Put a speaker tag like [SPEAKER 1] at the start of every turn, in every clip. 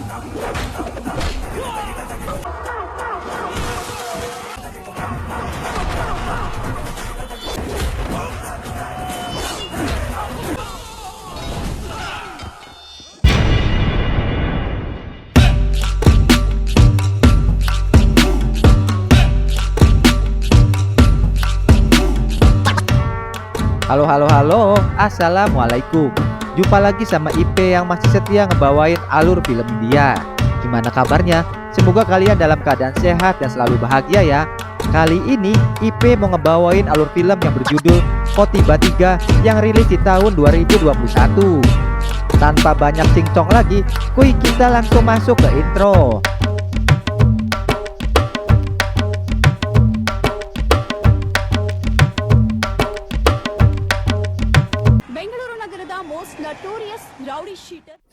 [SPEAKER 1] Halo, halo, halo. Assalamualaikum. Jumpa lagi sama IP yang masih setia ngebawain alur film India. Gimana kabarnya? Semoga kalian dalam keadaan sehat dan selalu bahagia ya. Kali ini IP mau ngebawain alur film yang berjudul Kotiba 3 yang rilis di tahun 2021. Tanpa banyak cincong lagi, kuy kita langsung masuk ke intro.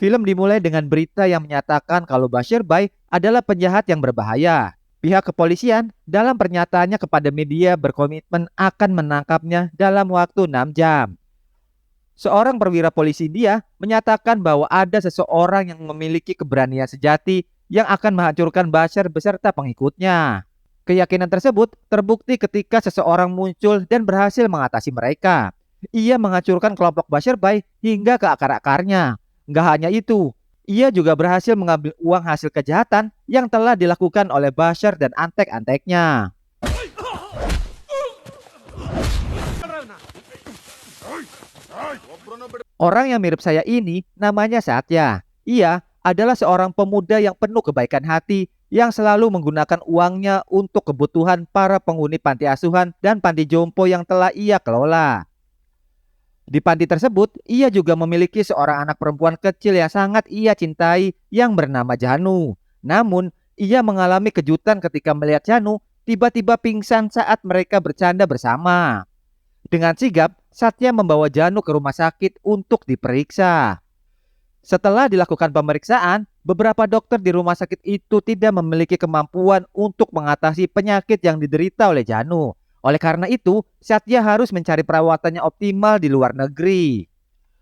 [SPEAKER 1] Film dimulai dengan berita yang menyatakan kalau Bashir Bhai adalah penjahat yang berbahaya. Pihak kepolisian dalam pernyataannya kepada media berkomitmen akan menangkapnya dalam waktu 6 jam. Seorang perwira polisi India menyatakan bahwa ada seseorang yang memiliki keberanian sejati yang akan menghancurkan Bashir beserta pengikutnya. Keyakinan tersebut terbukti ketika seseorang muncul dan berhasil mengatasi mereka. Ia menghancurkan kelompok Bashir Bhai hingga ke akar-akarnya. Nggak hanya itu, ia juga berhasil mengambil uang hasil kejahatan yang telah dilakukan oleh Bashir dan antek-anteknya. Orang yang mirip saya ini namanya Satya. Ia adalah seorang pemuda yang penuh kebaikan hati yang selalu menggunakan uangnya untuk kebutuhan para penghuni panti asuhan dan panti jompo yang telah ia kelola. Di panti tersebut, ia juga memiliki seorang anak perempuan kecil yang sangat ia cintai yang bernama Janu. Namun, ia mengalami kejutan ketika melihat Janu tiba-tiba pingsan saat mereka bercanda bersama. Dengan sigap, Satya membawa Janu ke rumah sakit untuk diperiksa. Setelah dilakukan pemeriksaan, beberapa dokter di rumah sakit itu tidak memiliki kemampuan untuk mengatasi penyakit yang diderita oleh Janu. Oleh karena itu, Satya harus mencari perawatannya optimal di luar negeri.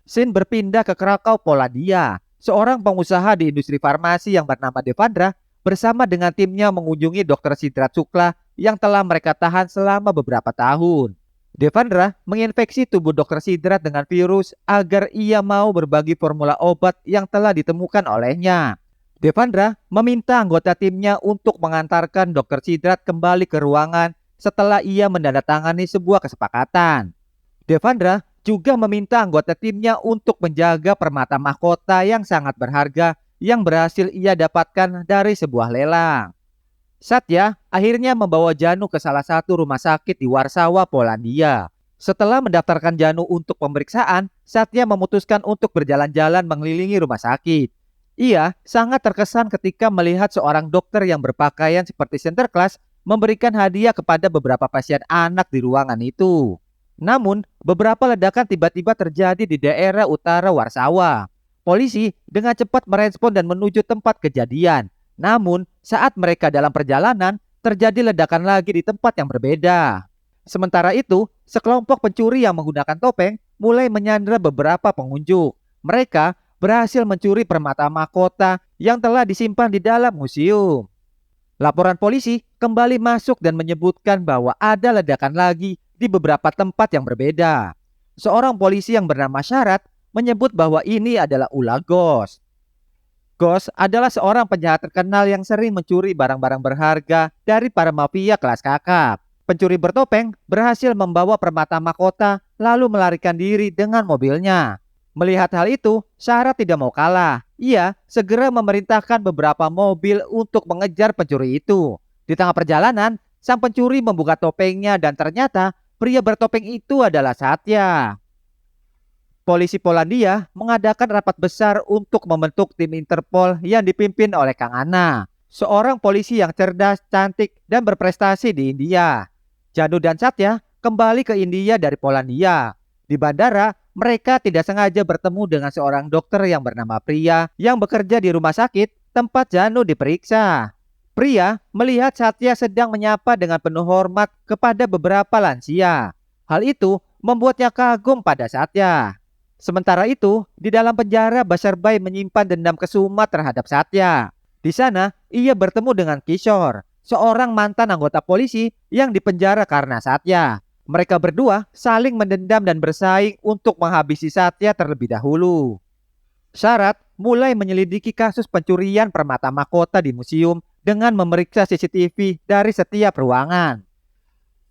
[SPEAKER 1] Scene berpindah ke Krakow, Polandia. Seorang pengusaha di industri farmasi yang bernama Devendra bersama dengan timnya mengunjungi Dr. Sidrat Shukla yang telah mereka tahan selama beberapa tahun. Devendra menginfeksi tubuh Dr. Sidrat dengan virus agar ia mau berbagi formula obat yang telah ditemukan olehnya. Devendra meminta anggota timnya untuk mengantarkan Dr. Sidrat kembali ke ruangan setelah ia menandatangani sebuah kesepakatan. Devendra juga meminta anggota timnya untuk menjaga permata mahkota yang sangat berharga yang berhasil ia dapatkan dari sebuah lelang. Satya akhirnya membawa Janu ke salah satu rumah sakit di Warsawa, Polandia. Setelah mendaftarkan Janu untuk pemeriksaan, Satya memutuskan untuk berjalan-jalan mengelilingi rumah sakit. Ia sangat terkesan ketika melihat seorang dokter yang berpakaian seperti Sinterklas memberikan hadiah kepada beberapa pasien anak di ruangan itu. Namun, beberapa ledakan tiba-tiba terjadi di daerah utara Warsawa. Polisi dengan cepat merespon dan menuju tempat kejadian. Namun, saat mereka dalam perjalanan, terjadi ledakan lagi di tempat yang berbeda. Sementara itu, sekelompok pencuri yang menggunakan topeng mulai menyandra beberapa pengunjung. Mereka berhasil mencuri permata mahkota yang telah disimpan di dalam museum. Laporan polisi kembali masuk dan menyebutkan bahwa ada ledakan lagi di beberapa tempat yang berbeda. Seorang polisi yang bernama Syarat menyebut bahwa ini adalah ulah Ghost. Ghost adalah seorang penjahat terkenal yang sering mencuri barang-barang berharga dari para mafia kelas kakap. Pencuri bertopeng berhasil membawa permata mahkota lalu melarikan diri dengan mobilnya. Melihat hal itu, Syarat tidak mau kalah. Ia segera memerintahkan beberapa mobil untuk mengejar pencuri itu. Di tengah perjalanan, sang pencuri membuka topengnya dan ternyata pria bertopeng itu adalah Satya. Polisi Polandia mengadakan rapat besar untuk membentuk tim Interpol yang dipimpin oleh Kang Anna, seorang polisi yang cerdas, cantik, dan berprestasi di India. Janu dan Satya kembali ke India dari Polandia. Di bandara, mereka tidak sengaja bertemu dengan seorang dokter yang bernama Priya yang bekerja di rumah sakit tempat Janu diperiksa. Priya melihat Satya sedang menyapa dengan penuh hormat kepada beberapa lansia. Hal itu membuatnya kagum pada Satya. Sementara itu, di dalam penjara Basarbai menyimpan dendam kesumat terhadap Satya. Di sana, ia bertemu dengan Kishore, seorang mantan anggota polisi yang dipenjara karena Satya. Mereka berdua saling mendendam dan bersaing untuk menghabisi Satya terlebih dahulu. Syarat mulai menyelidiki kasus pencurian permata mahkota di museum dengan memeriksa CCTV dari setiap ruangan.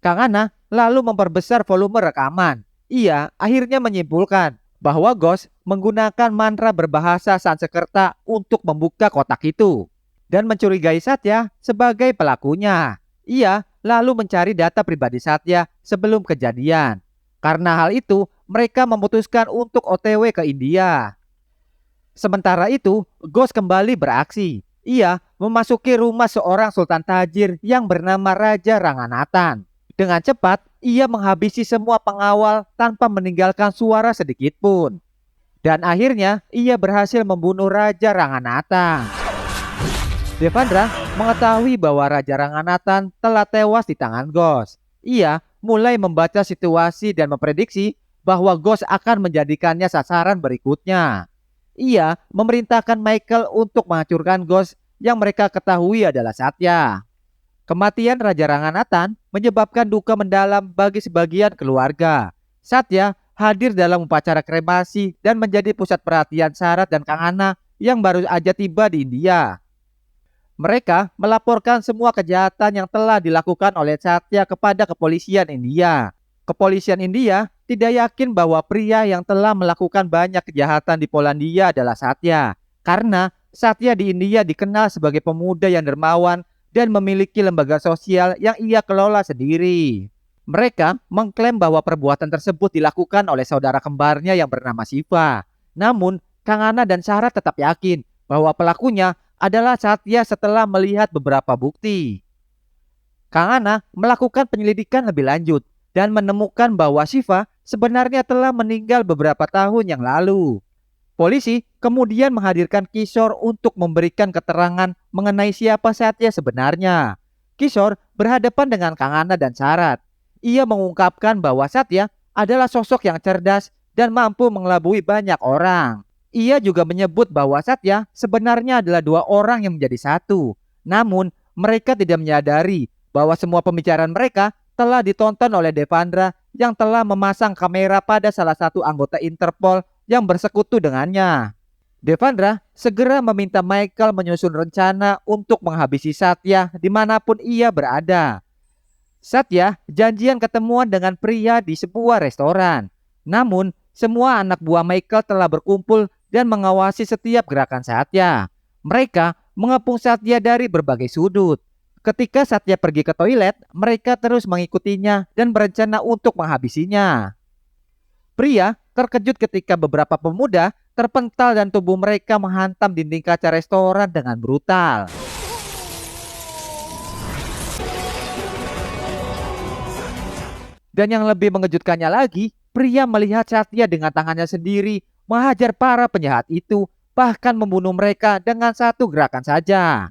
[SPEAKER 1] Kang Ana lalu memperbesar volume rekaman. Ia akhirnya menyimpulkan bahwa Ghost menggunakan mantra berbahasa Sanskerta untuk membuka kotak itu dan mencurigai Satya sebagai pelakunya. Ia lalu mencari data pribadi Satya sebelum kejadian. Karena hal itu, mereka memutuskan untuk OTW ke India. Sementara itu, Ghost kembali beraksi. Ia memasuki rumah seorang sultan tajir yang bernama Raja Ranganathan. Dengan cepat, ia menghabisi semua pengawal tanpa meninggalkan suara sedikit pun. Dan akhirnya, ia berhasil membunuh Raja Ranganathan. Devendra mengetahui bahwa Raja Ranganathan telah tewas di tangan Ghost. Ia mulai membaca situasi dan memprediksi bahwa Ghost akan menjadikannya sasaran berikutnya. Ia memerintahkan Michael untuk menghancurkan Ghost yang mereka ketahui adalah Satya. Kematian Raja Ranganathan menyebabkan duka mendalam bagi sebagian keluarga. Satya hadir dalam upacara kremasi dan menjadi pusat perhatian Sarat dan Kang Ana yang baru aja tiba di India. Mereka melaporkan semua kejahatan yang telah dilakukan oleh Satya kepada kepolisian India. Kepolisian India tidak yakin bahwa pria yang telah melakukan banyak kejahatan di Polandia adalah Satya. Karena Satya di India dikenal sebagai pemuda yang dermawan dan memiliki lembaga sosial yang ia kelola sendiri. Mereka mengklaim bahwa perbuatan tersebut dilakukan oleh saudara kembarnya yang bernama Siva. Namun, Kang Ana dan Sarat tetap yakin bahwa pelakunya adalah Satya setelah melihat beberapa bukti. Kang Ana melakukan penyelidikan lebih lanjut dan menemukan bahwa Siva sebenarnya telah meninggal beberapa tahun yang lalu. Polisi kemudian menghadirkan Kishore untuk memberikan keterangan mengenai siapa Satya sebenarnya. Kishore berhadapan dengan Kang Ana dan Sarat. Ia mengungkapkan bahwa Satya adalah sosok yang cerdas dan mampu mengelabui banyak orang. Ia juga menyebut bahwa Satya sebenarnya adalah dua orang yang menjadi satu. Namun, mereka tidak menyadari bahwa semua pembicaraan mereka telah ditonton oleh Devendra yang telah memasang kamera pada salah satu anggota Interpol yang bersekutu dengannya. Devendra segera meminta Michael menyusun rencana untuk menghabisi Satya dimanapun ia berada. Satya janjian ketemuan dengan pria di sebuah restoran. Namun, semua anak buah Michael telah berkumpul dan mengawasi setiap gerakan Satya. Mereka mengepung Satya dari berbagai sudut. Ketika Satya pergi ke toilet, mereka terus mengikutinya dan berencana untuk menghabisinya. Pria terkejut ketika beberapa pemuda terpental dan tubuh mereka menghantam dinding kaca restoran dengan brutal. Dan yang lebih mengejutkannya lagi, pria melihat Satya dengan tangannya sendiri menghajar para penjahat itu, bahkan membunuh mereka dengan satu gerakan saja.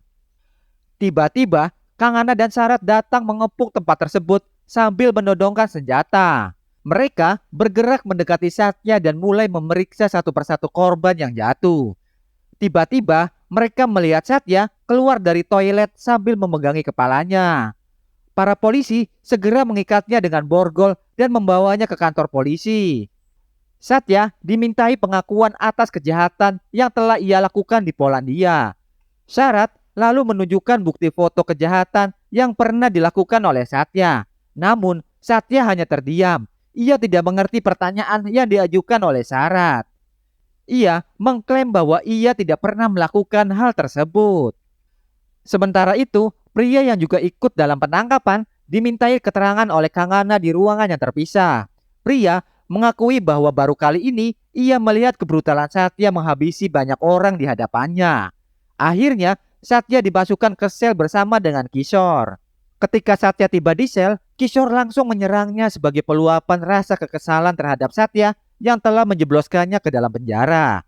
[SPEAKER 1] Tiba-tiba, Kang Ana dan Sarat datang mengepung tempat tersebut sambil menodongkan senjata. Mereka bergerak mendekati Satya dan mulai memeriksa satu persatu korban yang jatuh. Tiba-tiba, mereka melihat Satya keluar dari toilet sambil memegangi kepalanya. Para polisi segera mengikatnya dengan borgol dan membawanya ke kantor polisi. Satya dimintai pengakuan atas kejahatan yang telah ia lakukan di Polandia. Sarat lalu menunjukkan bukti foto kejahatan yang pernah dilakukan oleh Satya. Namun, Satya hanya terdiam. Ia tidak mengerti pertanyaan yang diajukan oleh Sarat. Ia mengklaim bahwa ia tidak pernah melakukan hal tersebut. Sementara itu, pria yang juga ikut dalam penangkapan dimintai keterangan oleh Kang Ana di ruangan yang terpisah. Pria mengakui bahwa baru kali ini ia melihat kebrutalan Satya menghabisi banyak orang di hadapannya. Akhirnya, Satya dimasukkan ke sel bersama dengan Kishore. Ketika Satya tiba di sel, Kishore langsung menyerangnya sebagai peluapan rasa kekesalan terhadap Satya yang telah menjebloskannya ke dalam penjara.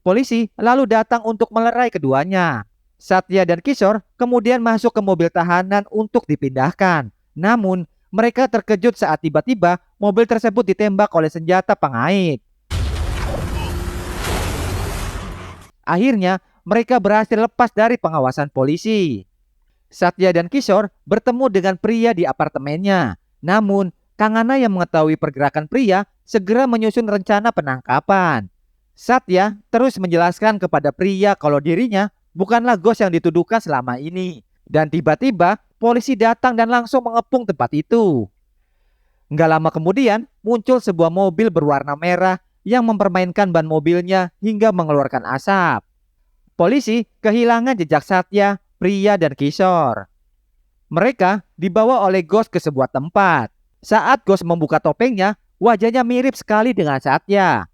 [SPEAKER 1] Polisi lalu datang untuk melerai keduanya. Satya dan Kishore kemudian masuk ke mobil tahanan untuk dipindahkan. Namun, mereka terkejut saat tiba-tiba mobil tersebut ditembak oleh senjata pengait. Akhirnya, mereka berhasil lepas dari pengawasan polisi. Satya dan Kishore bertemu dengan pria di apartemennya. Namun, Kangana yang mengetahui pergerakan pria segera menyusun rencana penangkapan. Satya terus menjelaskan kepada pria kalau dirinya bukanlah ghost yang dituduhkan selama ini. Dan tiba-tiba polisi datang dan langsung mengepung tempat itu. Nggak lama kemudian muncul sebuah mobil berwarna merah yang mempermainkan ban mobilnya hingga mengeluarkan asap. Polisi kehilangan jejak Satya, pria dan Kishore. Mereka dibawa oleh Ghost ke sebuah tempat. Saat Ghost membuka topengnya, wajahnya mirip sekali dengan Satya.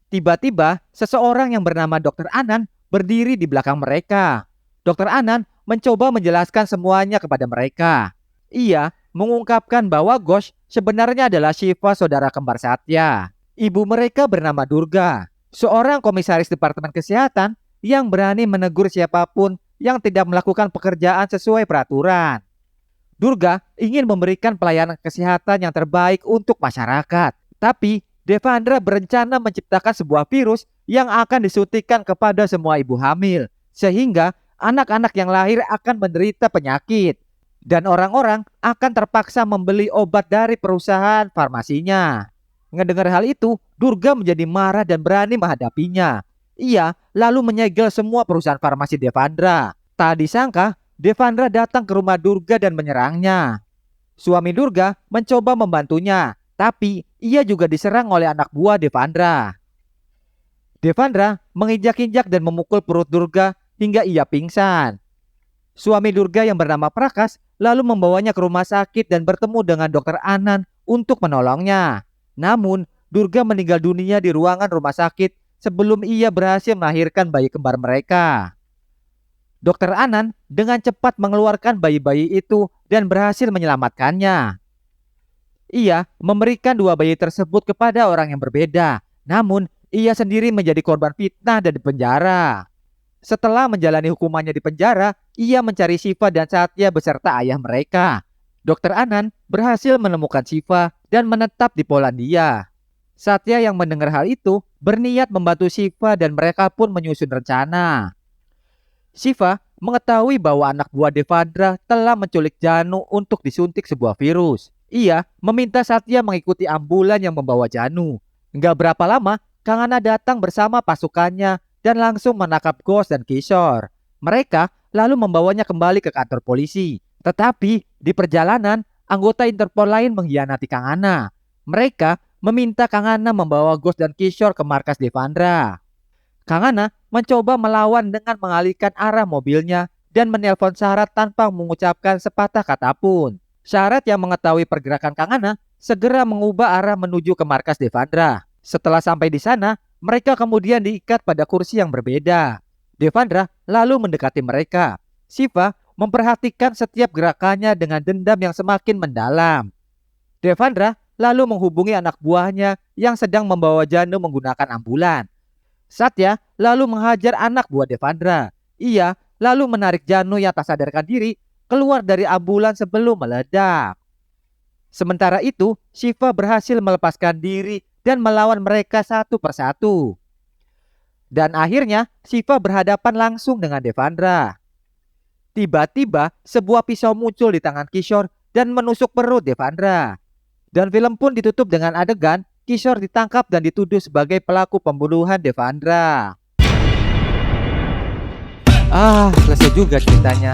[SPEAKER 1] Tiba-tiba, seseorang yang bernama Dr. Anand berdiri di belakang mereka. Dr. Anand mencoba menjelaskan semuanya kepada mereka. Ia mengungkapkan bahwa Ghost sebenarnya adalah Shiva, saudara kembar Satya. Ibu mereka bernama Durga, seorang komisaris Departemen Kesehatan yang berani menegur siapapun yang tidak melakukan pekerjaan sesuai peraturan. Durga ingin memberikan pelayanan kesehatan yang terbaik untuk masyarakat. Tapi Devendra berencana menciptakan sebuah virus yang akan disuntikkan kepada semua ibu hamil. Sehingga anak-anak yang lahir akan menderita penyakit. Dan orang-orang akan terpaksa membeli obat dari perusahaan farmasinya. Ngedengar hal itu, Durga menjadi marah dan berani menghadapinya. Ia lalu menyegel semua perusahaan farmasi Devendra. Tak disangka, Devendra datang ke rumah Durga dan menyerangnya. Suami Durga mencoba membantunya, tapi ia juga diserang oleh anak buah Devendra. Devendra menginjak-injak dan memukul perut Durga hingga ia pingsan. Suami Durga yang bernama Prakas lalu membawanya ke rumah sakit dan bertemu dengan Dr. Anand untuk menolongnya. Namun, Durga meninggal dunia di ruangan rumah sakit sebelum ia berhasil melahirkan bayi kembar mereka. Dr. Anand dengan cepat mengeluarkan bayi-bayi itu dan berhasil menyelamatkannya. Ia memberikan dua bayi tersebut kepada orang yang berbeda, namun ia sendiri menjadi korban fitnah dan dipenjara. Setelah menjalani hukumannya di penjara, ia mencari Shiva dan Satya beserta ayah mereka. Dr. Anand berhasil menemukan Shiva dan menetap di Polandia. Satya yang mendengar hal itu berniat membantu Shiva dan mereka pun menyusun rencana. Shiva mengetahui bahwa anak buah Devendra telah menculik Janu untuk disuntik sebuah virus. Ia meminta Satya mengikuti ambulan yang membawa Janu. Nggak berapa lama, Kangana datang bersama pasukannya dan langsung menangkap Ghost dan Kishore. Mereka lalu membawanya kembali ke kantor polisi. Tetapi di perjalanan, anggota Interpol lain mengkhianati Kangana. Mereka meminta Kangana membawa Ghost dan Kishore ke markas Devendra. Kangana mencoba melawan dengan mengalihkan arah mobilnya dan menelpon Syarat tanpa mengucapkan sepatah kata pun. Syarat yang mengetahui pergerakan Kangana segera mengubah arah menuju ke markas Devendra. Setelah sampai di sana, mereka kemudian diikat pada kursi yang berbeda. Devendra lalu mendekati mereka. Shiva memperhatikan setiap gerakannya dengan dendam yang semakin mendalam. Devendra lalu menghubungi anak buahnya yang sedang membawa Janu menggunakan ambulan. Satya lalu menghajar anak buah Devendra. Ia lalu menarik Janu yang tak sadarkan diri keluar dari ambulan sebelum meledak. Sementara itu, Shiva berhasil melepaskan diri dan melawan mereka satu persatu. Dan akhirnya Shiva berhadapan langsung dengan Devendra. Tiba-tiba sebuah pisau muncul di tangan Kishore dan menusuk perut Devendra. Dan film pun ditutup dengan adegan Kishore ditangkap dan dituduh sebagai pelaku pembunuhan Devendra. Selesai juga ceritanya.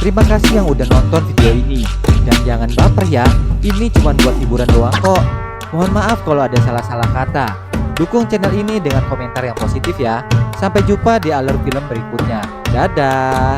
[SPEAKER 1] Terima kasih yang udah nonton video ini. Dan jangan baper ya, ini cuma buat hiburan doang kok. Mohon maaf kalau ada salah-salah kata. Dukung channel ini dengan komentar yang positif ya. Sampai jumpa di alur film berikutnya. Dadah.